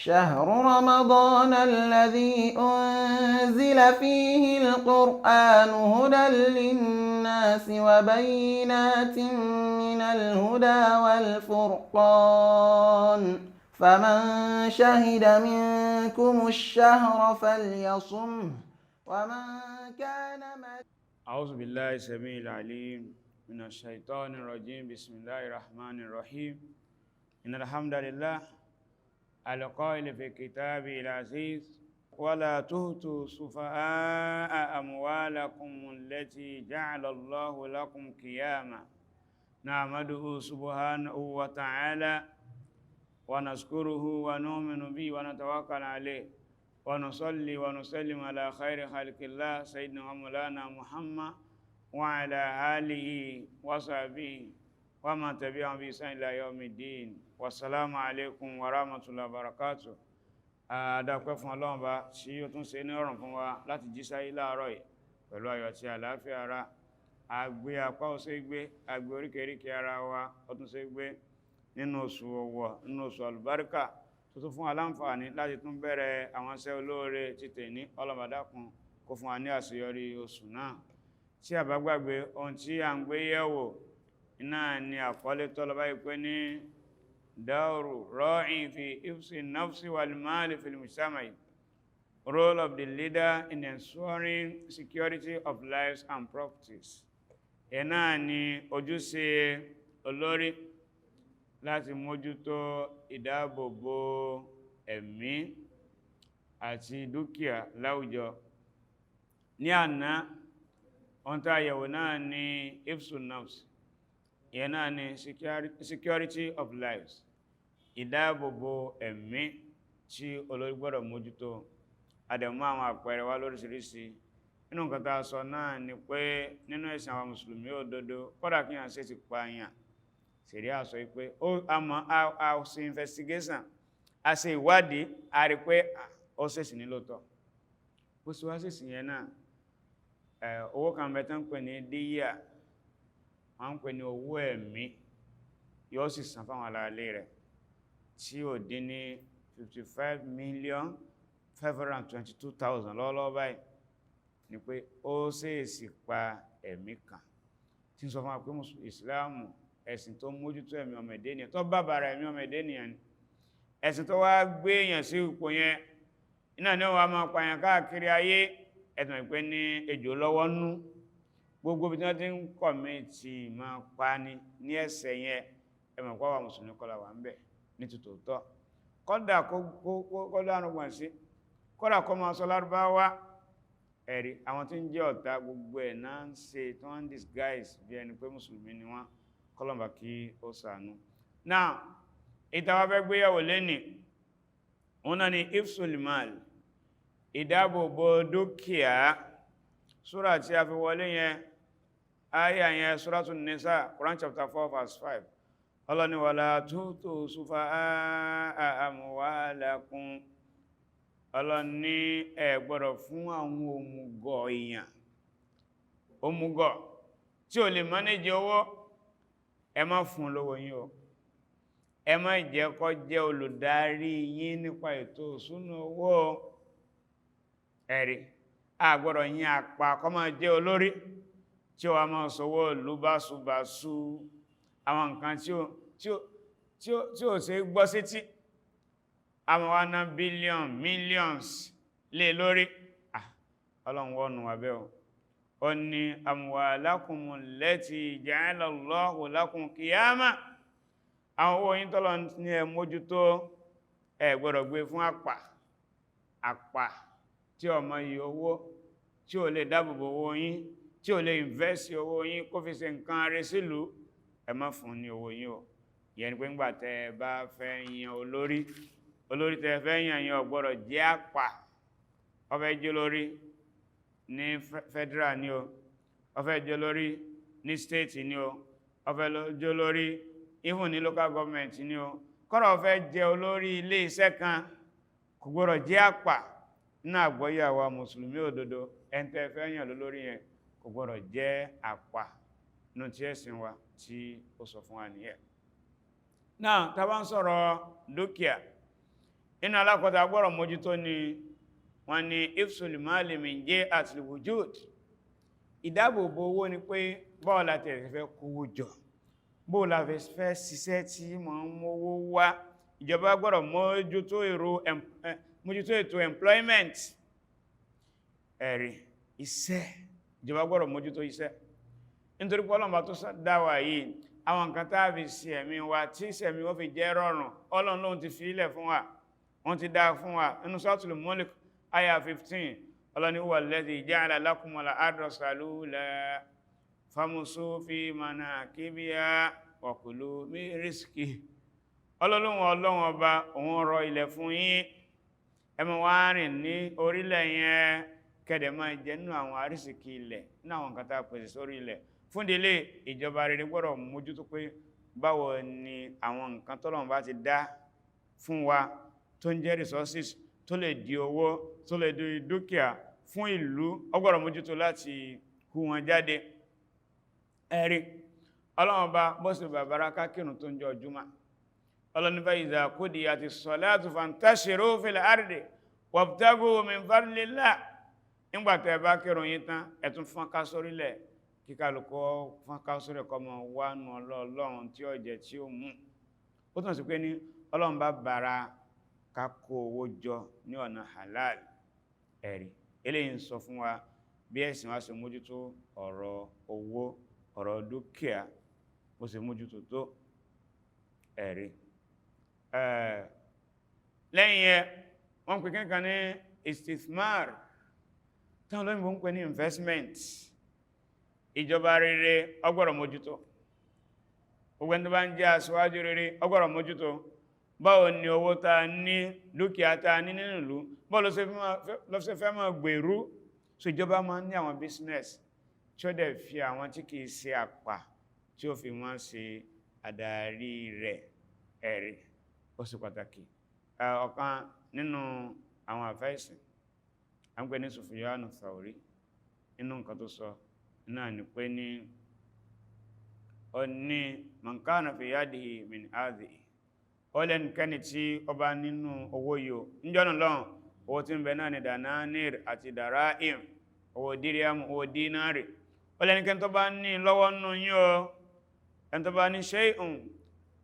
شهر رمضان الذي أنزل فيه القرآن هدى للناس وبينات من الهدى والفرقان فمن شهد منكم الشهر فليصمه ومن كان أعوذ بالله السميع العليم من الشيطان الرجيم. بسم الله الرحمن الرحيم. إن الحمد لله القائل في كتابه العزيز ولا تؤتوا سفهاء أموالكم التي جعل الله لكم قياما نحمده سبحانه وتعالى ونشكره ونؤمن به ونتوكل عليه ونصلي ونسلم على خير خلق الله سيدنا ومولانا محمد وعلى آله وصحبه ومن تبعهم بإحسان إلى يوم الدين. والسلام عليكم ورحمة الله وبركاته. Adúpẹ́ fún Ọlọ́run bá tí ó tún ṣe ní ọ̀rùn fún wa láti jí sáyé láàárọ̀ yìí pẹ̀lú ayọ̀ àti àlàáfíà ara. Àgbé apá ó ṣe gbé, àgbé oríkèríkè ara wa ó tún ṣe gbé nínú oṣù Ọ̀wọ̀, nínú oṣù àlùbáríkà tó tún fún aláǹfààní láti tún bẹ̀rẹ̀ àwọn iṣẹ́ olóore títẹ̀ ní Ọlọ́run dákun kó fún wa ní àṣeyọrí oṣù náà. Tí a bá gbàgbé ohun tí a ń gbé yẹ̀wò náà ni àkọlé tọ́lọ báyìí pé ní Dawru Ra'in fi Hifzi Nafsi wal Mali fil Mujtama'i, role of the leader in ensuring security of lives and properties. Ẹ̀ náà ni ojúṣe olórí láti mójútó ìdáàbòbò ẹ̀mí àti dúkìá láwùjọ. Ní àná ohun tá yẹ̀wò náà ni Hifzu Nafs, ìyẹn náà ni security of lives, ìdáàbòbò ẹ̀mí tí olórí gbọ́dọ̀ mójútó. Adẹ̀mú àwọn àpẹẹrẹ wá lóríṣiríṣi. Nínú nǹkan tá sọ náà ni pé nínú ẹ̀sìn àwọn mùsùlùmí òdodo kódà kí yàn ṣe ti pààyàn, ṣẹ̀ríà sọ pé a ṣe investigation, a ṣe ìwádìí, a rí pé ó ṣèṣì ní lóòtọ́. Bó ṣe wá ṣèṣì yẹn náà, owó kan bẹ̀tán ń pè ní díyà, wọ́n ń pè ní owó ẹ̀mí, yóò sì san fáwọn aláàlé rẹ̀ tí ò dín ní 55,522,000 lọ́wọ́lọ́wọ́ báyìí. Ni pé ó ṣèṣì pa ẹ̀mí kan, tí ń sọ fún wa pé ìsìláàmù ẹ̀sìn tó mójútó ẹ̀mí ọmọ ẹ̀dẹ́ ènìyàn, tó bàbàrà ẹ̀mí ọmọ ẹ̀dẹ́ ènìyàn ni. Ẹ̀sìn tó wá gbé èèyàn sí ipò yẹn iná ní wọ́n máa pààyàn káàkiri ayé, ẹ̀tùn ìpé ní ejò lọ́wọ́ nú. Gbogbo bí wọ́n ti ń kọ̀mítì máa pa ní ẹ̀ṣẹ̀ yẹn, ẹmọ̀ pàwà mùsùlùmí kọ́lá wà ń bẹ̀ ní tòótọ́. Kọ́dà kó dárúgbọ̀n sí, kọ́dà kó máa sọ Lárúbáwá, ẹ̀rí àwọn tí ń jẹ́ ọ̀tá gbogbo ẹ̀ náà ń ṣe tí wọ́n ń disguise bí ẹni pé mùsùlùmí ni wọ́n. Kọlọ̀mbà kí ó ṣàánú. Náà, ìtawà fẹ́ gbéyàwó lẹ́nì, wọ́n náà ni Hifzul Mal, ìdáàbòbò dúkìá. Súrà tí a fi wọlé yẹn, ayà yẹn, Suratul Nisa, Quran chapter 4 verse 5. Ọlọ́ni wala tu'tu sufaha'a amwalakum. Ọlọ́ni ẹ gbọ́dọ̀ fún àwọn òmùgọ̀ èèyàn, òmùgọ̀ tí ò lè manage owó, ẹ má fún lówó yín o. Ẹ má jẹ́ kó jẹ́ olùdarí yín nípa ètò ìṣúná owó. Ẹ̀rí, a gbọ́dọ̀ yín àpá kó máa jẹ́ olórí tí ó wá máa sọwọ́ ìlú báṣubàṣu, àwọn nǹkan tí ó ṣe gbọ́ sétí, àwọn wá ná millions lé lórí. Ọlọ́run wọ́nu wà bẹ́ o. Ó ní amwalakumul lati ja'ala Allahu lakum qiyama. Àwọn owó yín tọ́lọ ní ẹ mójútó, ẹ gbọ́dọ̀ gbé fún àpà tí ọmọ yìí owó, tí ó lè dáàbòbò owó yín, tí ó lè invest owó yín kó fi ṣe nǹkan rẹ̀ sílùú, ẹ má fún ní owó yín o. Ìyẹn ni pé ńgbà tẹ́ bá fẹ́ yan olórí tẹ́ fẹ́ yan ò gbọ́dọ̀ jẹ́ àpà. Ó fẹ́ jẹ́ olórí ní federal ni o, ó fẹ́ jẹ́ olórí ní state ni o, ó fẹ́ jẹ́ olórí even ní local government ni o, kọ́rọ̀ ó fẹ́ jẹ́ olórí ilé iṣẹ́ kan, kò gbọ́dọ̀ jẹ́ àpà. Nínú àgbọ́yé àwa mùsùlùmí òdodo, ẹni tẹ́ fẹ́ yàn lólórí yẹn kò gbọ́dọ̀ jẹ́ àpà nínú tí ẹ̀sìn wa tí ó sọ fún wa nìyẹn. Náà tá bá ń sọ̀rọ̀ dúkìá, inú alákọ̀ọ́ta gbọ́rọ̀ mójútó ni wọ́n ní ifsul mali min jihatil wujud. Ìdáàbòbò owó ni pé báwo la tẹ̀lé fẹ́ kówó jọ, báwo la fẹ́ ṣiṣẹ́ tí mọ̀ ń mówó wá. Ìjọba gbọ́dọ̀ mójútó ètò employment, ẹ̀rí iṣẹ́, ìjọba gbọ́dọ̀ mójútó iṣẹ́. Nítorí pé Ọlọ́run bá tó dá wa yìí, àwọn nǹkan tá a fi ṣe ẹ̀mí wa tí ìṣẹ̀mí wọ́n fi jẹ́ rọrùn, Ọlọ́run lóhun ti fi ilẹ̀ fún wa, wọ́n ti dá fún wa. Nínú Suratul Mulk aya 15, Ọlọ́run ní huwa alladhi ja'ala lakumul arda salula famshu fi manakibiha wa kulu min rizqihi. Ọlọ́run ọba òun rọ ilẹ̀ fún yín, ẹ máa wá rìn ní orílẹ̀ yẹn, kẹ́dẹ̀ máa jẹ nínú àwọn àrísìkí ilẹ̀, nínú àwọn nǹkan tá a pèsè sórí ilẹ̀. Fún délé ìjọba rere gbọ́dọ̀ mójútó pé báwo ni àwọn nǹkan tọ́lọ́run bá ti dá fún wa tó ń jẹ́ resources, tó lè di owó, tó lè di dúkìá fún ìlú, ó gbọ́dọ̀ mójútó láti hú wọn jáde. Ẹ̀rí Ọlọ́run bá bọ́sù bàbára kákìrùn tó ń jọ Jímọ̀. Ọlọ́run fa iza qudiyatis salatu fantashiru fil ardi wabtagu min fadlillah. Nígbà tẹ́ bá kírun yín tán, ẹ tún fọ́n ká sórílẹ̀, kí kálukú fọ́n ká sórílẹ̀ kó máa wá nù Ọlọ́run tí ó jẹ tí ó mú. Ó tún sí pé ní Ọlọ́run bá bàrà ká kó owó jọ ní ọ̀nà halal. Ẹ̀rí eléyìí ń sọ fún wa bí ẹ̀sìn wa ṣe mójútó ọ̀rọ̀ owó, ọ̀rọ̀ dúkìá, ó ṣe mójútó tó. Ẹ̀rí lẹ́yìn ẹ wọ́n pè kankan ní istithmar, táwọn olóyìnbó ń pè ní investment. Ìjọba rere ó gbọ́dọ̀ mójútó, gbogbo ẹni tó bá ń jẹ́ aṣíwájú rere ó gbọ́dọ̀ mójútó. Báwo ni owó ta ní, dúkìá ta ní nínú ìlú, báwo ló ṣe fẹ́ máa gbèrú. So ìjọba máa ń ní àwọn business tí ó dẹ̀ fi àwọn tí kìí ṣe àpà tí ó fi wọ́n ṣe adarí rẹ̀. Ẹ̀rí ó ṣe pàtàkì. Ọ̀kan nínú àwọn àfẹ́sìn a ń pè ní Sufyanu Thawri, inú nǹkan tó sọ náà ni pé ní ó ní man kana fi yadihi min hadhihi, ó lẹ́nikẹ́ni tí ó bá nínú owó yóò níjọ́nà lọ́hùn, owó tí ń bẹ náà ni dananir àti daraim, owó díríàmù, owó dínárì. Ó lẹ́nikẹ́ni tó bá ní lọ́wọ́ nínú yín o, ẹni tó bá ní shay'un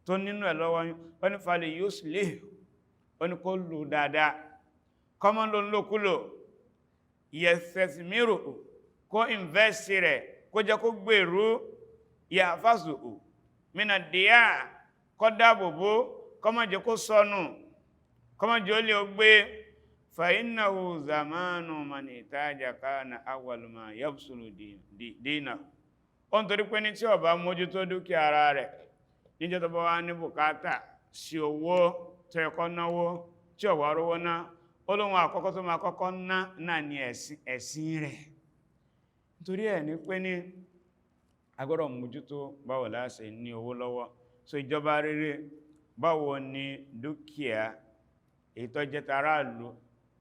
tó nínú ẹ̀ lọ́wọ́ yín, ó ní fali yuslih, ó ní kó lò dáadáa, kọ́mọ́ ló ń lòkulò, yẹsẹ̀sìmírò, kó invest rẹ̀, kó jẹ́ kó gbèrú, yahfazuhu mina diya, kó dáàbòbò, kọ́mọ́ jẹ́ kó sọnù, kọ́mọ́ jẹ́ ó lè gbé. Fa innahu zamanu man ihtaja kana awwal ma yabsulu dinahu. Ó ń torí pé ní tí ó bá mójútó dúkìá ara rẹ̀, níjọ́ tó bá wá ní bùkátà sí owó tó yẹ kó náwó tí ó wá rówó ná, ó lóhun àkọ́kọ́ tó máa kọ́kọ́ ná náà ní ẹ̀sìn rẹ̀. Nítorí ẹ̀ ní pé ní a gbọ́dọ̀ mójútó báwo la ṣe ní owó lọ́wọ́. So ìjọba rere, báwo ni dúkìá èyí tó jẹ́ taráàlú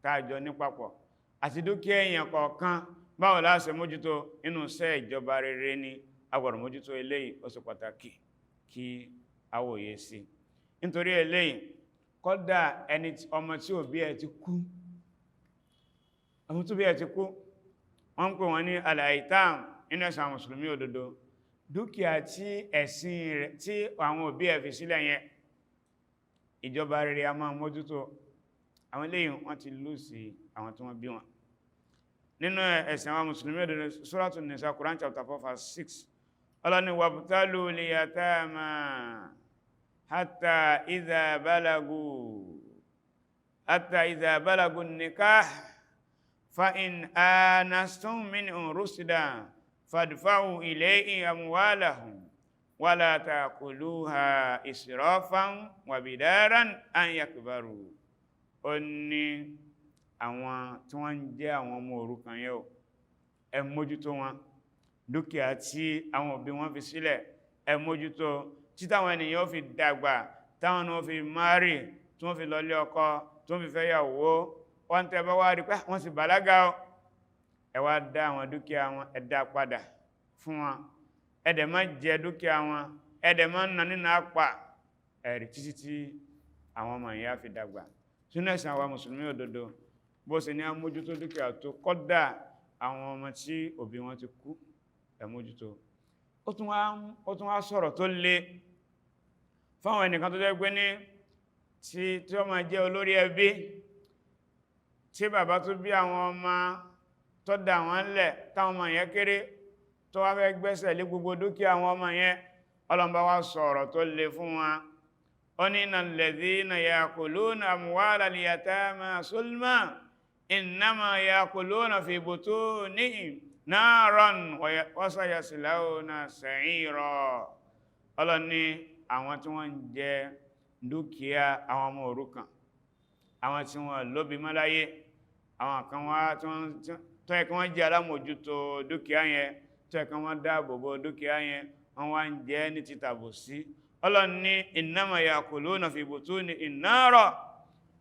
táàjọ ní papọ̀ àti dúkìá èèyàn kọ̀ọ̀kan, báwo la ṣe mójútó inú iṣẹ́ ìjọba rere ni a gbọ́dọ̀ mójútó. Eléyìí ó ṣe pàtàkì kí a wòye sí. Nítorí eléyìí kódà ọmọ tí òbí ẹ̀ ti kú, ọmọ tó bí ẹ̀ ti kú, wọ́n ń pè wọ́n ní al-aitam nínú ẹ̀sìn àwọn mùsùlùmí òdodo. Dúkìá tí ẹ̀sìn rẹ̀ tí àwọn òbí ẹ̀ fi sílẹ̀ yẹn, ìjọba rere a máa mójútó. Àwọn eléyìí wọ́n ti lù sí àwọn tí wọ́n bí wọn. Nínú ẹ̀sìn àwọn mùsùlùmí òdodo, Suratun Nisa, Quran chapter 4 verse 6, Ọlọ́run ní wabtalu liyatama hatta idha balagu nikah fa in anastum minhum rushdan fadfa'u ilayhim amwalahum wala ta'kuluha israfan wa bidaran an yakbaru. Ó ní àwọn tí wọ́n ń jẹ́ àwọn ọmọ òrukàn yẹn o, ẹ mójútó wọn. Dúkìá tí àwọn òbí wọn fi sílẹ̀, ẹ mójútó, tí táwọn ènìyàn fi dàgbà, táwọn náà fi márì, tí wọ́n fi lọlé ọkọ, tí wọ́n fi fẹ́ yàwó, wọ́n tẹ́ bá wá rí pé wọ́n sì bàlágà o, ẹ wá dá àwọn dúkìá wọn, ẹ dá padà fún wọn. Ẹ dẹ̀ má jẹ dúkìá wọn, ẹ dẹ̀ má nà nínú àpà, ẹ̀rí títí tí àwọn ọmọ ìyá fi dàgbà. sínú ẹ̀sìn àwa mùsùlùmí òdodo bó ṣe ní a mójútó dúkìá tó kódà àwọn ọmọ tí òbí wọn ti kú ẹ mójútó. Ó tún wá sọ̀rọ̀ tó le fáwọn ẹnìkan tó jẹ́ pé ní tí ó máa jẹ́ olórí ẹbí tí bàbá tó bí àwọn ọmọ tó dà wọ́n lẹ̀ táwọn ọmọ yẹn kéré tó wá fẹ́ gbẹ́sẹ̀ lé gbogbo dúkìá àwọn ọmọ yẹn ọlọ́mbá wá sọ̀rọ̀ tó le fún wa. Ó ní innal ladhina ya'kuluna amwalal yatama zulman innama ya'kuluna fi butunihim naran wa sayaslawna sa'ira. Ọlọ́ni àwọn tí wọ́n ń jẹ dúkìá àwọn ọmọ òrukàn, àwọn tí wọ́n lóbi mọ́ láyé, àwọn kan wá tó yẹ kí wọ́n jẹ́ alámòjútó dúkìá yẹn, tó yẹ kí wọ́n dáàbòbò dúkìá yẹn, wọ́n wá ń jẹ ní títàbòsí. Ọlọ́run ní innama ya'kuluna fi butunihim nara.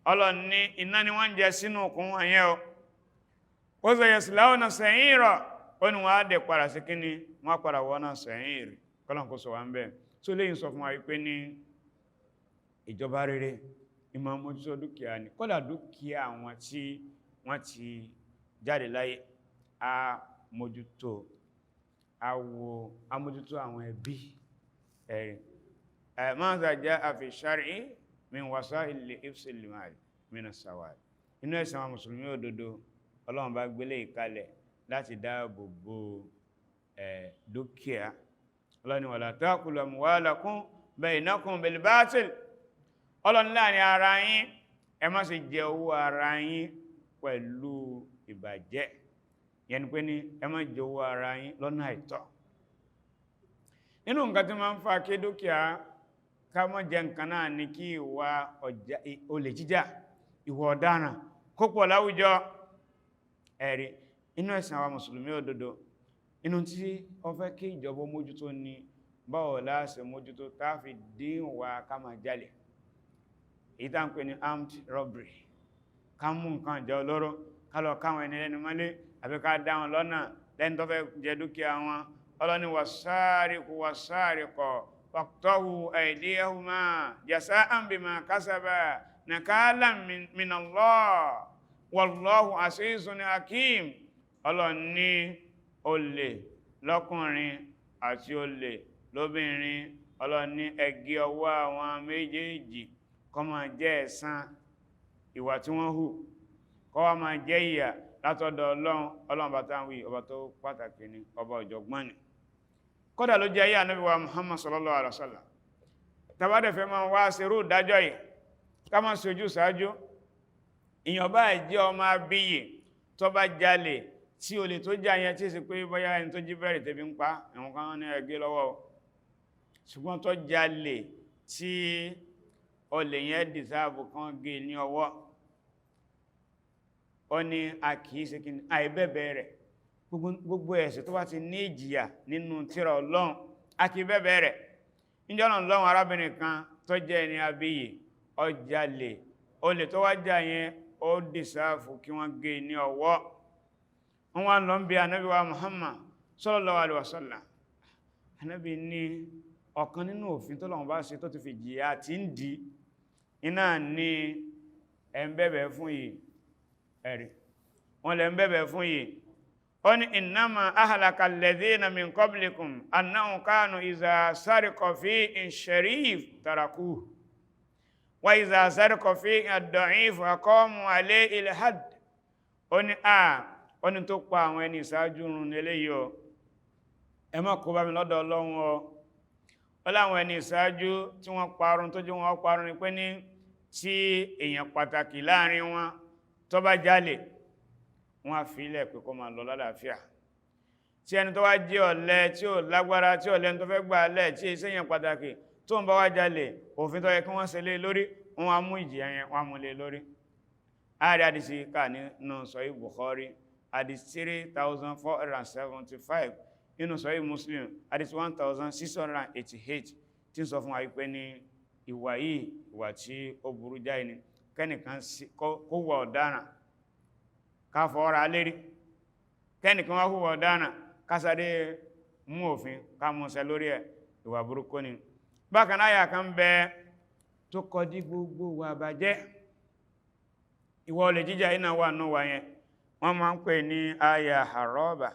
Ọlọ́run ní iná ni wọ́n ń jẹ sínú okùn wọn yẹn o. Wa sayaslawna sa'ira. Ó ní wọ́n á dẹ̀ padà sí kíni, wọ́n á padà wọ́n náà sa'ir. Kọ́lọ́n kó sọ wá ń bẹ̀. Tó léyìn sọ fún wa wípé ní ìjọba rere ìmọ̀ mójútó dúkìá ni, kódà dúkìá àwọn tí wọ́n ti jáde láyé a mójútó àwọn ẹbí ẹ̀rìn maza jaa fi shar'i min wasa'il ifsil mal min as-sawal. Inú ẹ̀sìn àwọn mùsùlùmí òdodo Ọlọ́run bá gbélé ìkalẹ̀ láti dáàbò bo dúkìá. Ọlọ́run wala ta'kulu amwalakum bainakum bil batil. Ọlọ́run láàrin ara yín ẹ má ṣe jẹ owó ara yín pẹ̀lú ìbàjẹ́. Yẹn ni pé ní ẹ má jẹ owó ara yín lọ́nà àìtọ́. Nínú nǹkan tí máa ń fa kí dúkìá ká má jẹ nǹkan náà ní kí ìwà olè jíjà, ìwà ọ̀daràn kó pọ̀ láwùjọ. Ẹ̀rí inú ẹ̀sìn àwa mùsùlùmí òdodo inú tí ó fẹ́ kí ìjọba mójútó ní báwo la ṣe mójútó tá fi dín ìwà ká máa jalè. Èyí tá ń pè ní armed robbery, ká mú nǹkan ìjà olóró ká lọ káwọn ẹni lẹ́nu mọ́lé àbí ká dá wọn lọ́nà lẹ́ni tó fẹ́ jẹ dúkìá wọn. Ọlọ́ni was-sariqu was-sariqa faqta'u aydiyahuma jaza'an bima kasaba nakalan minallah wallahu azizun hakim. Ọlọ́ni olè lọ́kùnrin àti olè lóbìnrin, Ọlọ́ni ẹ gé ọwọ́ àwọn méjèèjì kó máa jẹ́ ẹ̀san ìwà tí wọ́n hù, kó wá máa jẹ́ ìyà látọ̀dọ̀ Ọlọ́run bá tá ń wí ọba tó pàtàkì ni, ọba ọ̀jọ̀gbọ́n ni. Kódà ló jẹ́ ayé Ànábì wa Muhammad sallallahu alaihi wasallam. Tàbádẹ̀ fẹ́ máa wá ṣerú ìdájọ́ yìí ká máa ṣojú ṣáájú. Èèyàn bá jẹ́ ọmọ abíyè tó bá jalè tí olè tó jà yẹn tí sì pé bóyá ẹni tó jí bẹ̀rẹ̀ tẹ́bí ń pa ẹ̀wọ̀n kan ní ẹgbẹ́ lọ́wọ́, ṣùgbọ́n tó jalè tí olè yẹn dìsáàbù kan gé ní ọwọ́, ó ní a kìí ṣe kí ní àìbẹ̀bẹ̀ rẹ̀. Gbogbo ẹ̀ṣẹ̀ tó bá ti ní ìjìyà nínú tírà Ọlọ́run a kìí bẹ̀bẹ̀ rẹ̀. Níjọ́nà Ọlọ́run arábìnrin kan tó jẹ́ ẹni abíyè ó jalè, olè tó wá jà yẹn ó dìsáàbù kí wọ́n gé ní ọwọ́. Wọ́n wá lọ ń bi Ànábì wa Muhammad sallallahu alaihi wasallam. Ànábì ní ọ̀kan nínú òfin tó lọ́wọ́ bá ṣe tó ti fi jìyà tí ń di iná ní ẹ̀mbẹ̀bẹ̀ fún yìí ẹ̀rí. Wọ́n lẹ ẹ̀mbẹ̀bẹ̀ fún yìí. Ó ní innama ahlaka alladhina min qablikum annahum kanu iza sariqa fi'in sharif tarakuhu wa iza sariqa fi'in ad-da'if aqamu alayhi al-hadd. Ó ní ó ní tó pa àwọn ẹni ìsáájú run eléyìí o, ẹ má kó bá mi lọ́dọ̀ Ọlọ́run o. Ó láwọn ẹni ìsáájú tí wọ́n parun tó jẹ́ wọ́n parun ni pé ní tí èèyàn pàtàkì láàrin wọn tó bá jalè wọ́n á fi ilẹ̀ pé kó máa lọ lálàáfíà. Tí ẹni tó wá jẹ́ ọ̀lẹ tí ò lágbára tí ọ̀lẹ tó fẹ́ gbà lẹ̀ tí iṣẹ́ yẹn pàtàkì tó ń bá wá jalè, òfin tó yẹ kí wọ́n ṣe lé lórí wọ́n á mú ìjìyà yẹn wọ́n á mú lé lórí. Ààrẹ àdìsí ká nínú Sahih Bukhari àdìsí 3475 nínú Sahih Muslim àdìsí 1688 tí ń sọ fún wa wípé ní ìwà yìí ìwà tí ó burú jáì ni kẹ́nìkan kó wà ọ̀daràn ká fọ́ra lérí, kẹ́nìkan wá hùwà ọ̀daràn ká sáré mú òfin ká mú ṣẹ lórí ẹ̀, ìwà burúkú ni. Bákan náà àyà kan bẹ tó kọjú gbogbo wà bàjẹ́ ìwọ olè jíjà iná wà náà wà yẹn wọ́n máa ń pè ní aya haraba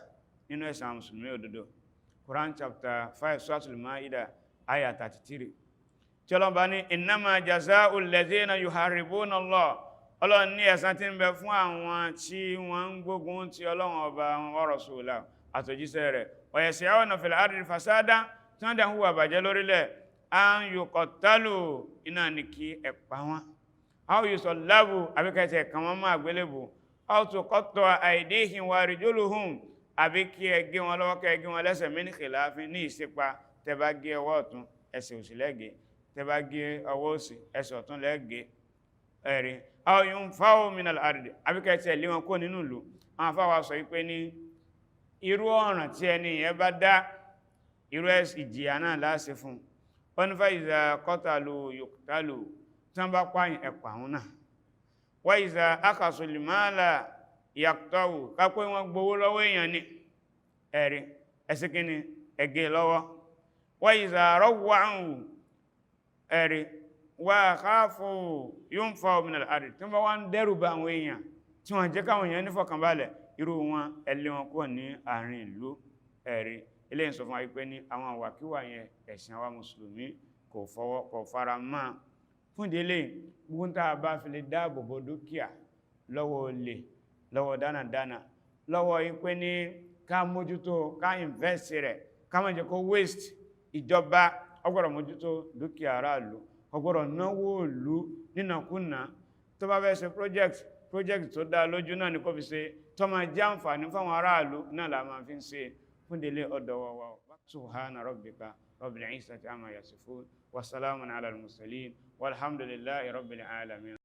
nínú ẹ̀sìn mùsùlùmí òdodo. Quran chapter 5 Suratul Ma'idah aya 33 tí Ọlọ́run bá ní innama jaza'ul ladhina yuharibuna Allah. Ọlọ́run ní ẹ̀san tí ń bẹ fún àwọn tí wọ́n ń gbógun ti Ọlọ́run ọba wa rasulahu àtòjíṣẹ́ rẹ̀ wa yas'awna fil ardi fasada tí wọ́n dẹ̀ ń hùwà bàjẹ́ lórílẹ̀ an yuqattalu iná ní kí ẹ pa wọ́n aw yusallabu àbíkẹ́tẹ̀ kan wọ́n máa gbélébù aw tuqatta'a aydihim wa arjuluhum àbí kí ẹ gé wọn lọ́wọ́ kẹ́ gé wọn lẹ́sẹ̀ min khilafin ní ìṣípa tẹ́ bá gé ọwọ́ ọ̀tún ẹsẹ̀ òsì lẹ́gẹ̀ẹ́ tẹ́ bá gé ọwọ́ òsì ẹsẹ̀ ọ̀tún lẹ́gẹ̀ẹ́ ẹ̀rí aw yunfaw minal ardi àbíkẹ́tẹ̀ lé wọn kó nínú ìlú. àwọn afáwà sọ wípé ní irú ọ̀ràn tí ẹni yẹn bá dá irú ìjìyà náà láṣẹ fún wọn fa iza qatalu yuqtalu tí wọ́n bá pààyàn ẹ̀pà wọn náà wa iza akasul mala yaqta'u kápẹ́ wọn gbowó lọ́wọ́ èèyàn ní ẹ̀rí ẹ̀sìnkíní ẹ̀gẹ́ lọ́wọ́ wa iza rawwa'u ẹ̀rí wa khafu yunfaw minal ardi tí wọ́n bá wá ń dẹ́rù bá àwọn èèyàn tí wọ́n jẹ́ káwọn èèyàn nífọ̀kànbalẹ̀ irú wọn ẹlẹ́ wọn kúrò ní àárín ìlú ẹ̀rí eléyìí sọ fún wa pé ní àwọn àwàkíwà yẹn ẹ̀sìn àwa mùsùlùmí kò fara mọ́. fún ìdílé gbogbo tá a bá fi lè dáàbò bo dúkìá lọ́wọ́ olè lọ́wọ́ dánadáná lọ́wọ́ pé ní ká mójútó ká invest rẹ̀ ká má jẹ́ kó waste. ìjọba ọgbọ́dọ̀ mójútó dúkìá aráàlú ọgbọ́dọ̀ náwó ìlú nínàkúnà tó bá fẹ́ ṣe project tó dá lójú náà ní kó fi ṣe tó máa jẹ́ àǹfààní fáwọn aráàlú náà la máa fi ń ṣe. fún délé ọ̀dọ̀ wa subhana rabbika rabbil izzati amma yasifun wa salamun ala al-mursalin walhamdulillahi rabbil alamin.